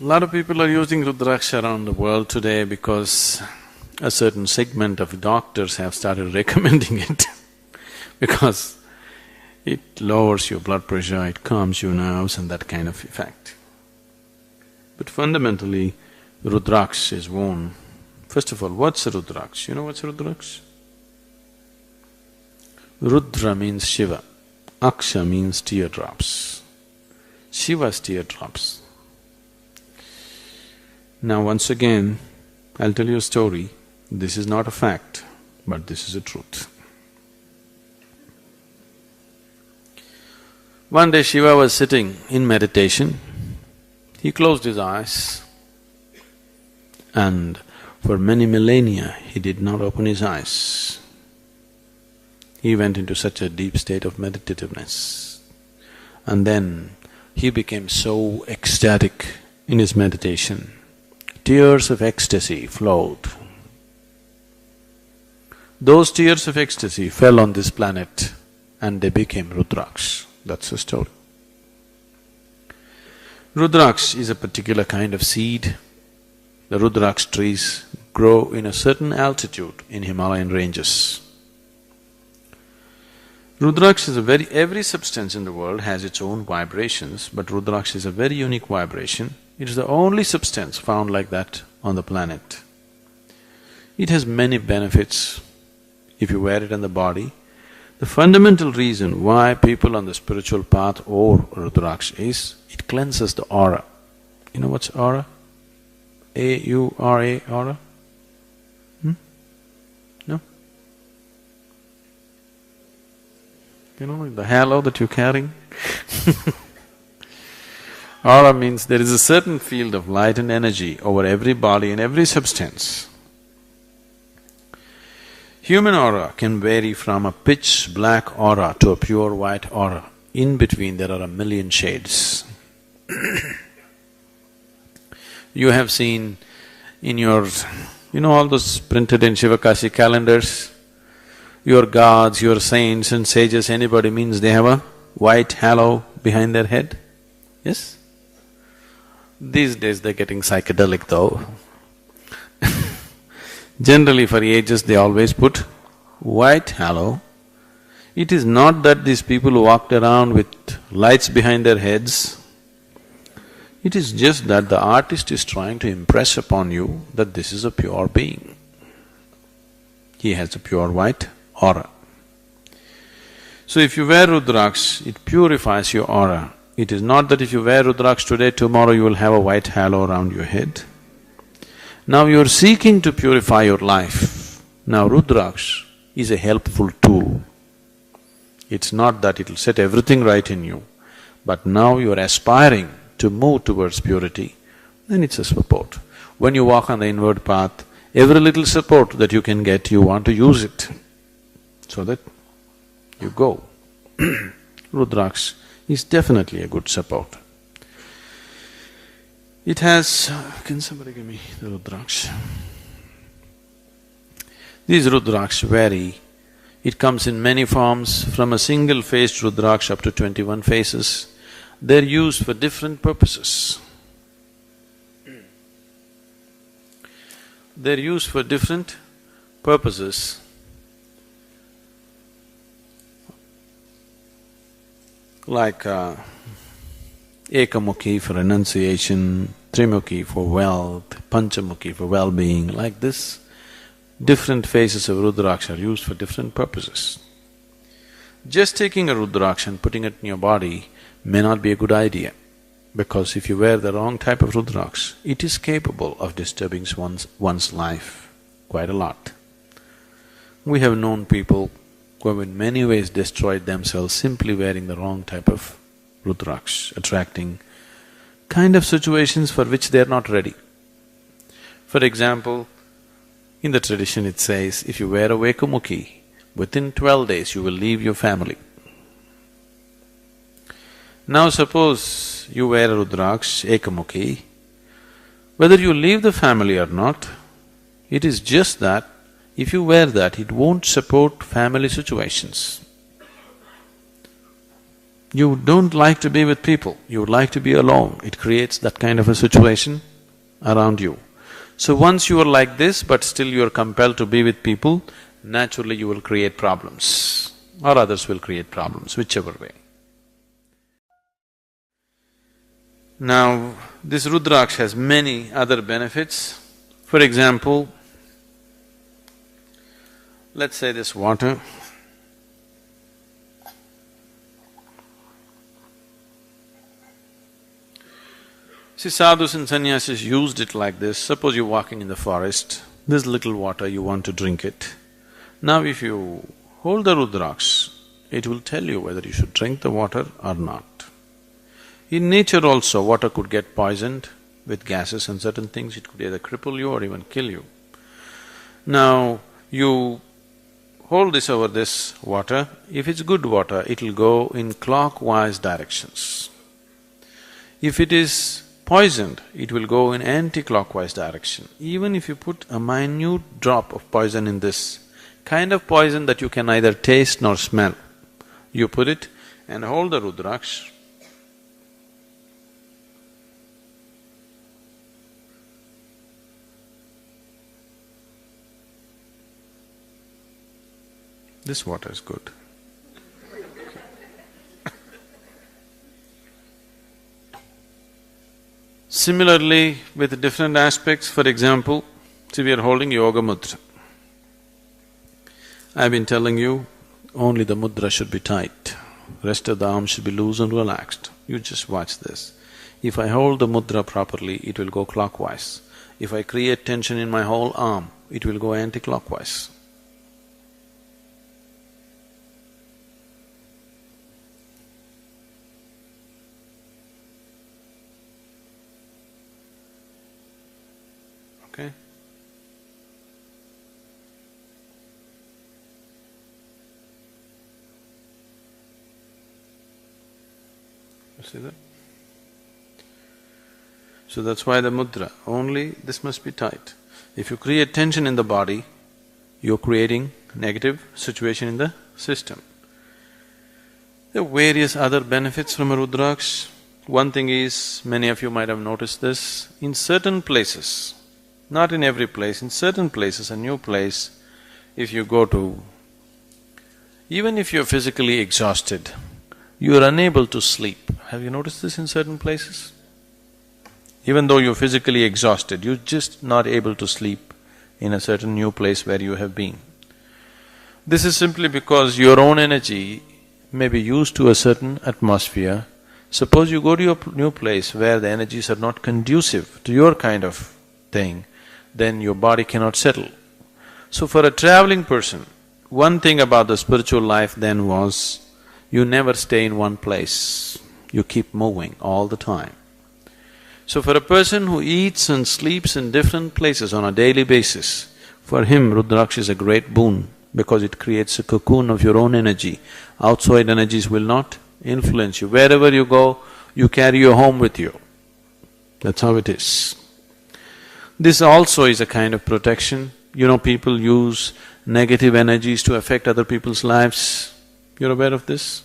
A lot of people are using Rudraksha around the world today because a certain segment of doctors have started recommending it because it lowers your blood pressure, it calms your nerves and that kind of effect. But fundamentally, Rudraksha is worn. First of all, what's a Rudraksha? You know what's a Rudraksha? Rudra means Shiva, Aksha means teardrops. Shiva's teardrops. Now once again, I'll tell you a story. This is not a fact, but this is a truth. One day Shiva was sitting in meditation, he closed his eyes and for many millennia he did not open his eyes. He went into such a deep state of meditativeness and then he became so ecstatic in his meditation. Tears of ecstasy flowed. Those tears of ecstasy fell on this planet and they became Rudraksha. That's the story. Rudraksha is a particular kind of seed. The Rudraksha trees grow in a certain altitude in Himalayan ranges. Rudraksha is a very… every substance in the world has its own vibrations, but Rudraksha is a very unique vibration. It is the only substance found like that on the planet. It has many benefits if you wear it on the body. The fundamental reason why people on the spiritual path or Rudraksha is, it cleanses the aura. You know what's aura? A-U-R-A, aura? No? You know the halo that you're carrying? Aura means there is a certain field of light and energy over every body and every substance. Human aura can vary from a pitch black aura to a pure white aura. In between there are a million shades. You have seen in your… you know all those printed in Shivakashi calendars? Your gods, your saints and sages, anybody means they have a white halo behind their head? Yes? These days they're getting psychedelic though. Generally for ages they always put white halo. It is not that these people walked around with lights behind their heads. It is just that the artist is trying to impress upon you that this is a pure being. He has a pure white aura. So if you wear Rudraksha, it purifies your aura. It is not that if you wear Rudraksha today, tomorrow you will have a white halo around your head. Now you are seeking to purify your life. Now Rudraksha is a helpful tool. It's not that it'll set everything right in you, but now you are aspiring to move towards purity, then it's a support. When you walk on the inward path, every little support that you can get, you want to use it so that you go. Rudraksha is definitely a good support. It has… can somebody give me the Rudraksha? These Rudraksha vary. It comes in many forms, from a single-faced Rudraksha up to 21 faces. They're used for different purposes. They're used for different purposes. Like Ekamukhi for renunciation, Trimukhi for wealth, Panchamukhi for well-being, like this. Different phases of Rudraksha are used for different purposes. Just taking a Rudraksha and putting it in your body may not be a good idea, because if you wear the wrong type of Rudraksha, it is capable of disturbing one's life quite a lot. We have known people who have in many ways destroyed themselves simply wearing the wrong type of Rudraksha, attracting kind of situations for which they are not ready. For example, in the tradition it says, if you wear a Vekamukhi, within 12 days you will leave your family. Now suppose you wear a Rudraksha, Ekamukhi, whether you leave the family or not, it is just that if you wear that, it won't support family situations. You don't like to be with people, you would like to be alone. It creates that kind of a situation around you. So once you are like this, but still you are compelled to be with people, naturally you will create problems, or others will create problems, whichever way. Now, this Rudraksha has many other benefits. For example, let's say this water. See, sadhus and sannyasis used it like this. Suppose you're walking in the forest, there's little water, you want to drink it. Now if you hold the Rudraksha, it will tell you whether you should drink the water or not. In nature also, water could get poisoned with gases and certain things, it could either cripple you or even kill you. Now, you hold this over this water, if it's good water, it'll go in clockwise directions. If it is poisoned, it will go in anti-clockwise direction. Even if you put a minute drop of poison in this, kind of poison that you can neither taste nor smell, you put it and hold the Rudraksha. This water is good. Similarly, with different aspects, for example, see we are holding Yoga Mudra. I've been telling you, only the mudra should be tight, rest of the arms should be loose and relaxed. You just watch this. If I hold the mudra properly, it will go clockwise. If I create tension in my whole arm, it will go anti-clockwise. Okay? You see that? So that's why the mudra, only this must be tight. If you create tension in the body, you're creating negative situation in the system. There are various other benefits from a Rudraksha. One thing is, many of you might have noticed this, in certain places, not in every place, in certain places, a new place, if you go to, even if you're physically exhausted, you're unable to sleep. Have you noticed this in certain places? Even though you're physically exhausted, you're just not able to sleep in a certain new place where you have been. This is simply because your own energy may be used to a certain atmosphere. Suppose you go to your new place where the energies are not conducive to your kind of thing, then your body cannot settle. So for a traveling person, one thing about the spiritual life then was, you never stay in one place, you keep moving all the time. So for a person who eats and sleeps in different places on a daily basis, for him Rudraksha is a great boon because it creates a cocoon of your own energy. Outside energies will not influence you. Wherever you go, you carry your home with you. That's how it is. This also is a kind of protection. You know, people use negative energies to affect other people's lives. You're aware of this?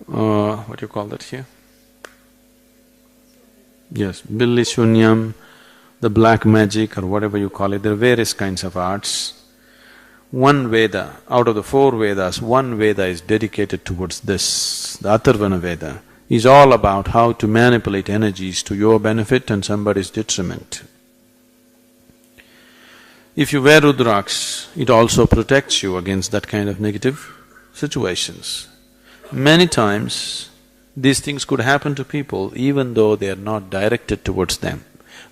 What do you call that here? Yes, Billi Shunyam, the black magic or whatever you call it, there are various kinds of arts. One Veda, out of the 4 Vedas, one Veda is dedicated towards this. The Atharvana Veda is all about how to manipulate energies to your benefit and somebody's detriment. If you wear Rudraksha, it also protects you against that kind of negative situations. Many times, these things could happen to people even though they are not directed towards them.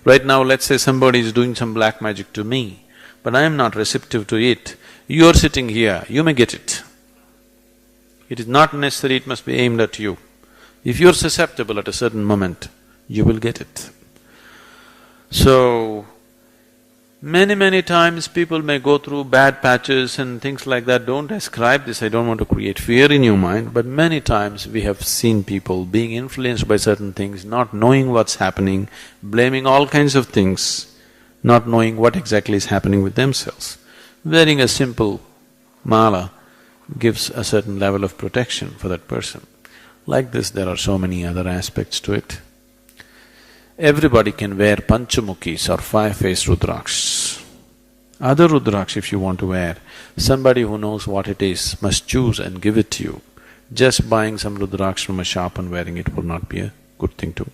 Right now, let's say somebody is doing some black magic to me, but I am not receptive to it. You're sitting here, you may get it. It is not necessary it must be aimed at you. If you're susceptible at a certain moment, you will get it. So, many times people may go through bad patches and things like that. Don't ascribe this, I don't want to create fear in your mind, but many times we have seen people being influenced by certain things, not knowing what's happening, blaming all kinds of things, not knowing what exactly is happening with themselves. Wearing a simple mala gives a certain level of protection for that person. Like this, there are so many other aspects to it. Everybody can wear panchamukhis or five-faced Rudrakshas. Other Rudraksh if you want to wear, somebody who knows what it is must choose and give it to you. Just buying some Rudraksh from a shop and wearing it will not be a good thing to